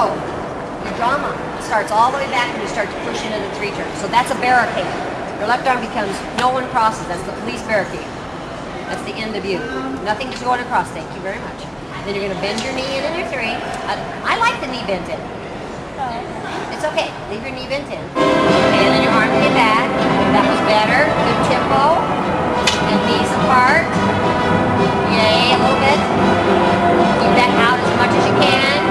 So, your drama starts all the way back and you start to push into the 3 turns. So that's a barricade. Your left arm becomes, no one crosses, that's the police barricade. That's the end of you. Nothing is going across, thank you very much. Then you're going to bend your knee in your 3. I like the knee bent in. It's okay, leave your knee bent in. Okay, and then your arm came back. That was better, good tempo. And knees apart. Yay, a little bit. Keep that out as much as you can.